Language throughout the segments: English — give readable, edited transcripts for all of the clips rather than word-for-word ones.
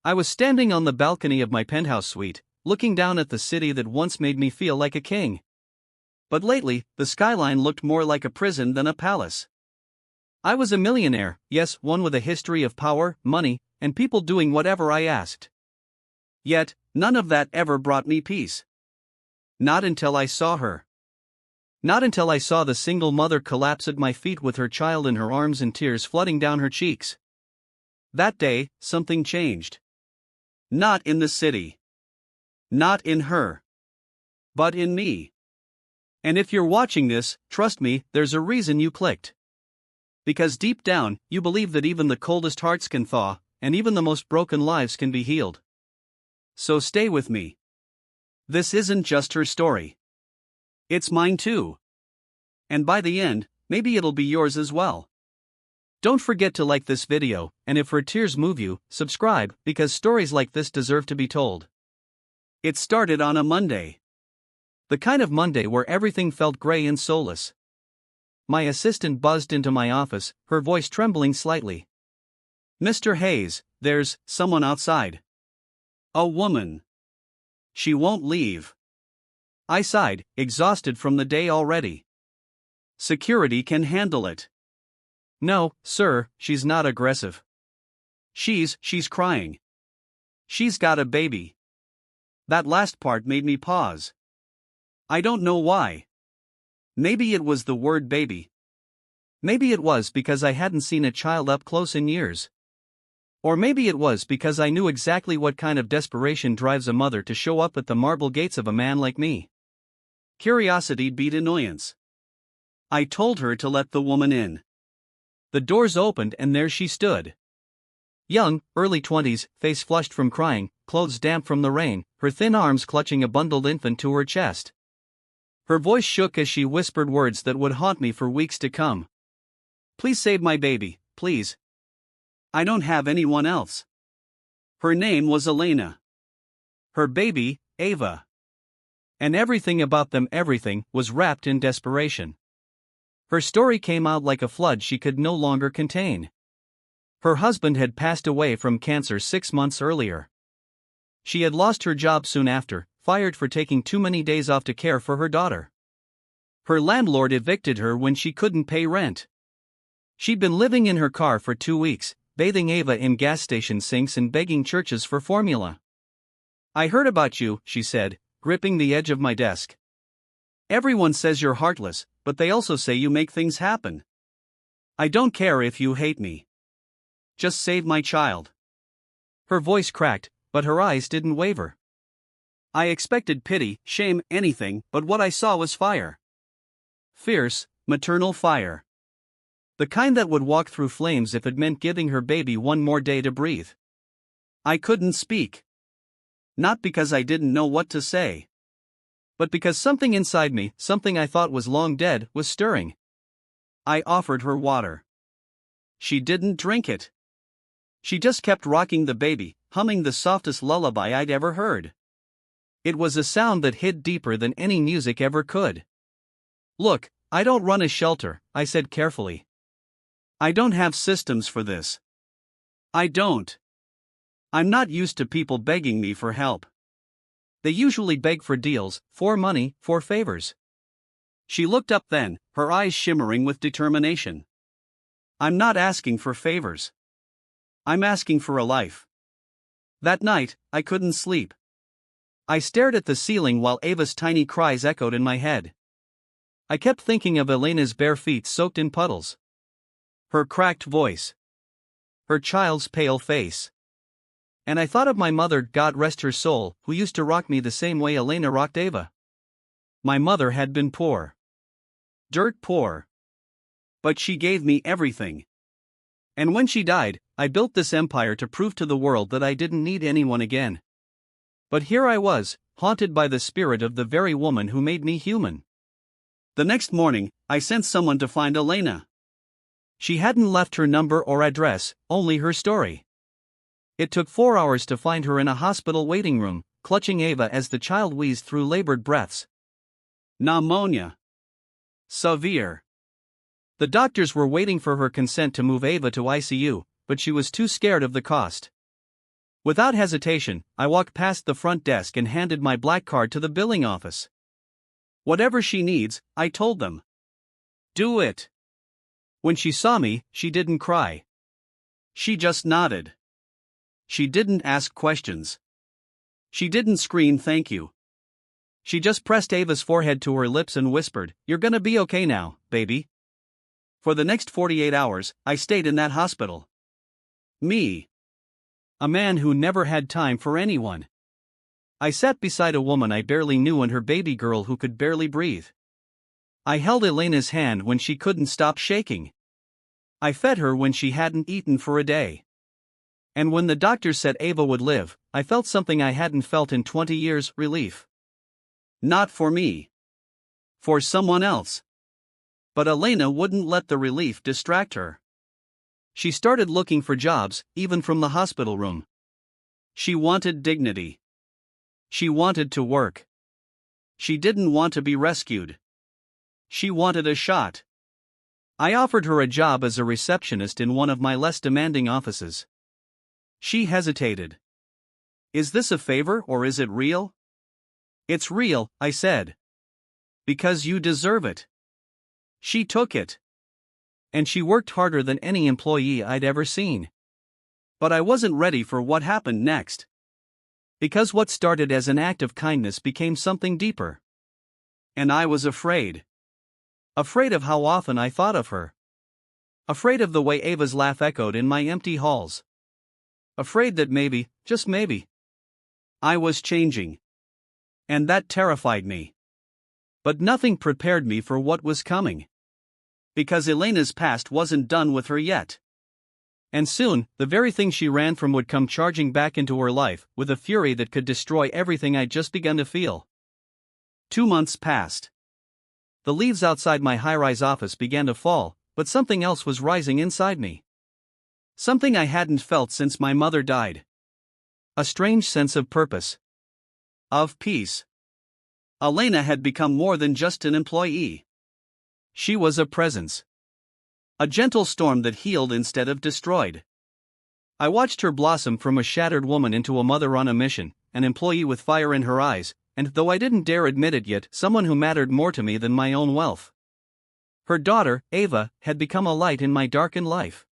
I was standing on the balcony of my penthouse suite, looking down at the city that once made me feel like a king. But lately, the skyline looked more like a prison than a palace. I was a millionaire, yes, one with a history of power, money, and people doing whatever I asked. Yet, none of that ever brought me peace. Not until I saw her. Not until I saw the single mother collapse at my feet with her child in her arms and tears flooding down her cheeks. That day, something changed. Not in the city. Not in her. But in me. And if you're watching this, trust me, there's a reason you clicked. Because deep down, you believe that even the coldest hearts can thaw, and even the most broken lives can be healed. So stay with me. This isn't just her story. It's mine too. And by the end, maybe it'll be yours as well. Don't forget to like this video, and if her tears move you, subscribe, because stories like this deserve to be told. It started on a Monday. The kind of Monday where everything felt gray and soulless. My assistant buzzed into my office, her voice trembling slightly. "Mr. Hayes, there's someone outside." "A woman. She won't leave." I sighed, exhausted from the day already. "Security can handle it." "No, sir, she's not aggressive. She's crying. She's got a baby." That last part made me pause. I don't know why. Maybe it was the word baby. Maybe it was because I hadn't seen a child up close in years. Or maybe it was because I knew exactly what kind of desperation drives a mother to show up at the marble gates of a man like me. Curiosity beat annoyance. I told her to let the woman in. The doors opened and there she stood. Young, early 20s, face flushed from crying, clothes damp from the rain, her thin arms clutching a bundled infant to her chest. Her voice shook as she whispered words that would haunt me for weeks to come. "Please save my baby, please. I don't have anyone else." Her name was Elena. Her baby, Ava. And everything about them, everything, was wrapped in desperation. Her story came out like a flood she could no longer contain. Her husband had passed away from cancer 6 months earlier. She had lost her job soon after, fired for taking too many days off to care for her daughter. Her landlord evicted her when she couldn't pay rent. She'd been living in her car for 2 weeks, bathing Ava in gas station sinks and begging churches for formula. "I heard about you," she said, gripping the edge of my desk. "Everyone says you're heartless, but they also say you make things happen. I don't care if you hate me. Just save my child." Her voice cracked, but her eyes didn't waver. I expected pity, shame, anything, but what I saw was fire. Fierce, maternal fire. The kind that would walk through flames if it meant giving her baby one more day to breathe. I couldn't speak. Not because I didn't know what to say. But because something inside me, something I thought was long dead, was stirring. I offered her water. She didn't drink it. She just kept rocking the baby, humming the softest lullaby I'd ever heard. It was a sound that hit deeper than any music ever could. "Look, I don't run a shelter," I said carefully. "I don't have systems for this. I don't. I'm not used to people begging me for help. They usually beg for deals, for money, for favors." She looked up then, her eyes shimmering with determination. "I'm not asking for favors. I'm asking for a life." That night, I couldn't sleep. I stared at the ceiling while Ava's tiny cries echoed in my head. I kept thinking of Elena's bare feet soaked in puddles. Her cracked voice. Her child's pale face. And I thought of my mother, God rest her soul, who used to rock me the same way Elena rocked Ava. My mother had been poor. Dirt poor. But she gave me everything. And when she died, I built this empire to prove to the world that I didn't need anyone again. But here I was, haunted by the spirit of the very woman who made me human. The next morning, I sent someone to find Elena. She hadn't left her number or address, only her story. It took 4 hours to find her in a hospital waiting room, clutching Ava as the child wheezed through labored breaths. Pneumonia. Severe. The doctors were waiting for her consent to move Ava to ICU, but she was too scared of the cost. Without hesitation, I walked past the front desk and handed my black card to the billing office. Whatever she needs, I told them. Do it. When she saw me, she didn't cry. She just nodded. She didn't ask questions. She didn't scream thank you. She just pressed Ava's forehead to her lips and whispered, "You're gonna be okay now, baby." For the next 48 hours, I stayed in that hospital. Me. A man who never had time for anyone. I sat beside a woman I barely knew and her baby girl who could barely breathe. I held Elena's hand when she couldn't stop shaking. I fed her when she hadn't eaten for a day. And when the doctors said Ava would live, I felt something I hadn't felt in 20 years, relief. Not for me. For someone else. But Elena wouldn't let the relief distract her. She started looking for jobs, even from the hospital room. She wanted dignity. She wanted to work. She didn't want to be rescued. She wanted a shot. I offered her a job as a receptionist in one of my less demanding offices. She hesitated. Is this a favor or is it real? It's real, I said. Because you deserve it. She took it. And she worked harder than any employee I'd ever seen. But I wasn't ready for what happened next. Because what started as an act of kindness became something deeper. And I was afraid. Afraid of how often I thought of her. Afraid of the way Ava's laugh echoed in my empty halls. Afraid that maybe, just maybe, I was changing. And that terrified me. But nothing prepared me for what was coming. Because Elena's past wasn't done with her yet. And soon, the very thing she ran from would come charging back into her life, with a fury that could destroy everything I'd just begun to feel. 2 months passed. The leaves outside my high-rise office began to fall, but something else was rising inside me. Something I hadn't felt since my mother died. A strange sense of purpose. Of peace. Elena had become more than just an employee. She was a presence. A gentle storm that healed instead of destroyed. I watched her blossom from a shattered woman into a mother on a mission, an employee with fire in her eyes, and though I didn't dare admit it yet, someone who mattered more to me than my own wealth. Her daughter, Ava, had become a light in my darkened life.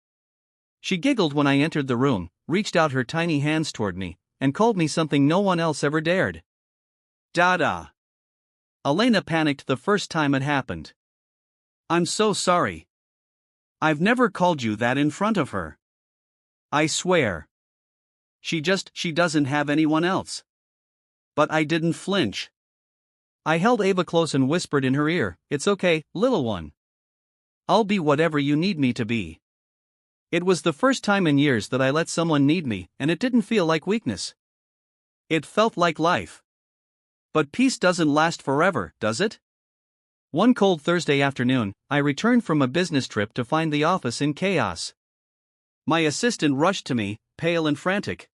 She giggled when I entered the room, reached out her tiny hands toward me, and called me something no one else ever dared. Dada. Elena panicked the first time it happened. I'm so sorry. I've never called you that in front of her. I swear. She doesn't have anyone else. But I didn't flinch. I held Ava close and whispered in her ear, "It's okay, little one. I'll be whatever you need me to be." It was the first time in years that I let someone need me, and it didn't feel like weakness. It felt like life. But peace doesn't last forever, does it? One cold Thursday afternoon, I returned from a business trip to find the office in chaos. My assistant rushed to me, pale and frantic.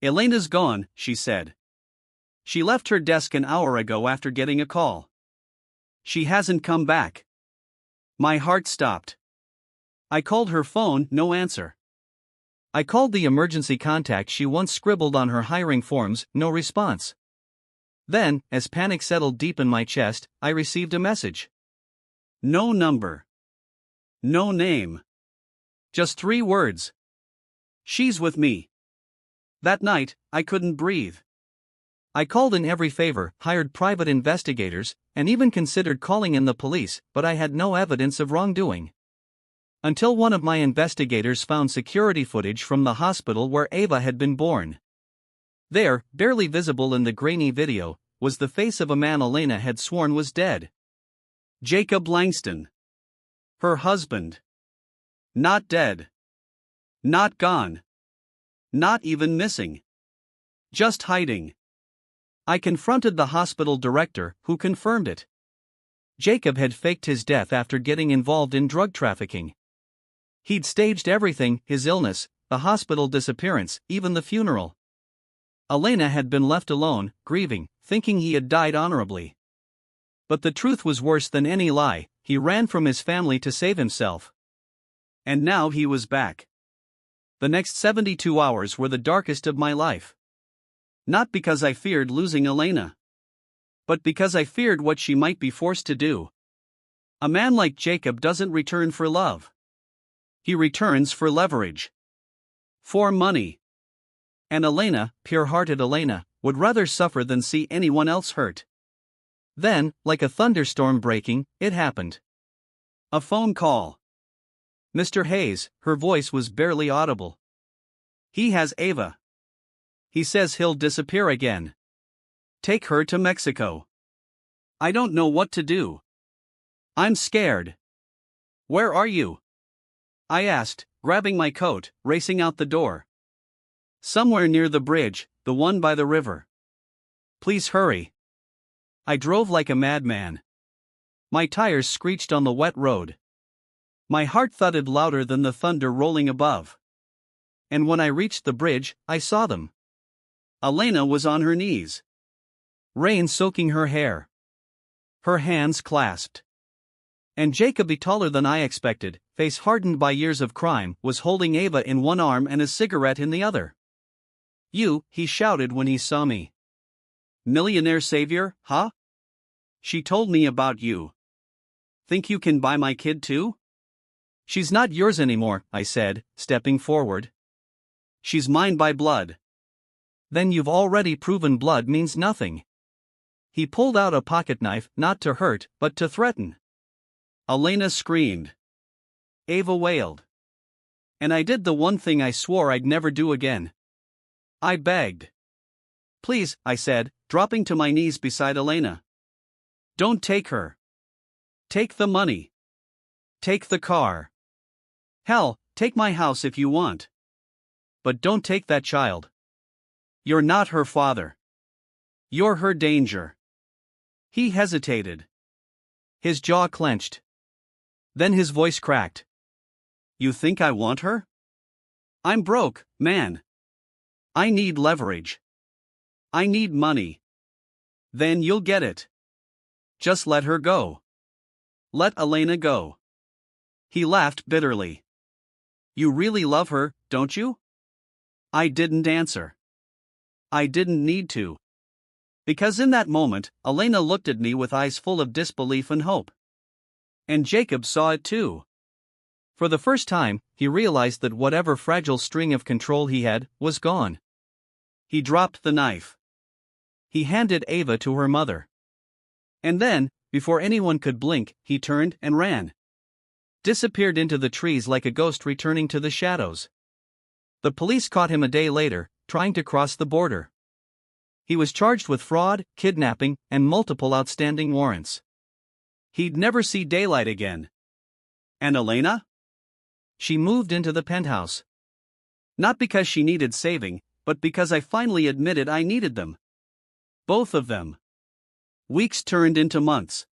"Elena's gone," she said. "She left her desk an hour ago after getting a call. She hasn't come back." My heart stopped. I called her phone, no answer. I called the emergency contact she once scribbled on her hiring forms, no response. Then, as panic settled deep in my chest, I received a message. No number. No name. Just 3 words. "She's with me." That night, I couldn't breathe. I called in every favor, hired private investigators, and even considered calling in the police, but I had no evidence of wrongdoing. Until one of my investigators found security footage from the hospital where Ava had been born. There, barely visible in the grainy video, was the face of a man Elena had sworn was dead. Jacob Langston. Her husband. Not dead. Not gone. Not even missing. Just hiding. I confronted the hospital director, who confirmed it. Jacob had faked his death after getting involved in drug trafficking. He'd staged everything, his illness, the hospital disappearance, even the funeral. Elena had been left alone, grieving, thinking he had died honorably. But the truth was worse than any lie. He ran from his family to save himself. And now he was back. The next 72 hours were the darkest of my life. Not because I feared losing Elena, but because I feared what she might be forced to do. A man like Jacob doesn't return for love. He returns for leverage. For money. And Elena, pure-hearted Elena, would rather suffer than see anyone else hurt. Then, like a thunderstorm breaking, it happened. A phone call. Mr. Hayes, her voice was barely audible. He has Ava. He says he'll disappear again. Take her to Mexico. I don't know what to do. I'm scared. Where are you? I asked, grabbing my coat, racing out the door. Somewhere near the bridge, the one by the river. Please hurry. I drove like a madman. My tires screeched on the wet road. My heart thudded louder than the thunder rolling above. And when I reached the bridge, I saw them. Elena was on her knees. Rain soaking her hair. Her hands clasped. And Jacob, taller than I expected, face hardened by years of crime, was holding Ava in one arm and a cigarette in the other. You, he shouted when he saw me. Millionaire savior, huh? She told me about you. Think you can buy my kid too? She's not yours anymore, I said, stepping forward. She's mine by blood. Then you've already proven blood means nothing. He pulled out a pocket knife, not to hurt, but to threaten. Elena screamed. Ava wailed. And I did the one thing I swore I'd never do again. I begged. Please, I said, dropping to my knees beside Elena. Don't take her. Take the money. Take the car. Hell, take my house if you want. But don't take that child. You're not her father. You're her danger. He hesitated. His jaw clenched. Then his voice cracked. You think I want her? I'm broke, man. I need leverage. I need money. Then you'll get it. Just let her go. Let Elena go. He laughed bitterly. You really love her, don't you? I didn't answer. I didn't need to. Because in that moment, Elena looked at me with eyes full of disbelief and hope. And Jacob saw it too. For the first time, he realized that whatever fragile string of control he had was gone. He dropped the knife. He handed Ava to her mother. And then, before anyone could blink, he turned and ran. Disappeared into the trees like a ghost returning to the shadows. The police caught him a day later, trying to cross the border. He was charged with fraud, kidnapping, and multiple outstanding warrants. He'd never see daylight again. And Elena? She moved into the penthouse. Not because she needed saving, but because I finally admitted I needed them. Both of them. Weeks turned into months.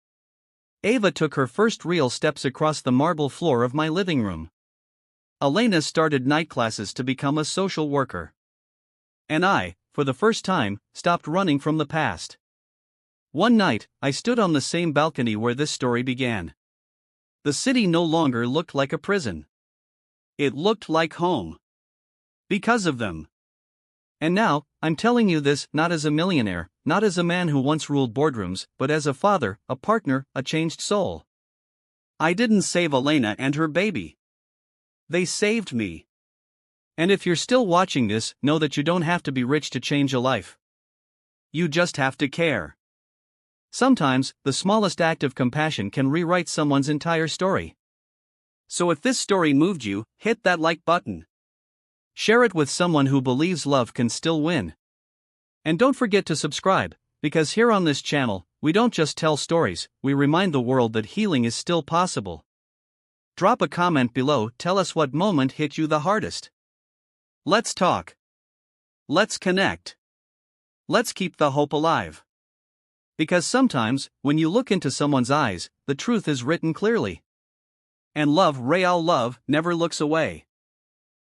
Ava took her first real steps across the marble floor of my living room. Elena started night classes to become a social worker. And I, for the first time, stopped running from the past. One night, I stood on the same balcony where this story began. The city no longer looked like a prison. It looked like home. Because of them. And now, I'm telling you this not as a millionaire, not as a man who once ruled boardrooms, but as a father, a partner, a changed soul. I didn't save Elena and her baby. They saved me. And if you're still watching this, know that you don't have to be rich to change a life. You just have to care. Sometimes, the smallest act of compassion can rewrite someone's entire story. So if this story moved you, hit that like button. Share it with someone who believes love can still win. And don't forget to subscribe, because here on this channel, we don't just tell stories, we remind the world that healing is still possible. Drop a comment below, tell us what moment hit you the hardest. Let's talk. Let's connect. Let's keep the hope alive. Because sometimes, when you look into someone's eyes, the truth is written clearly. And love, real love, never looks away.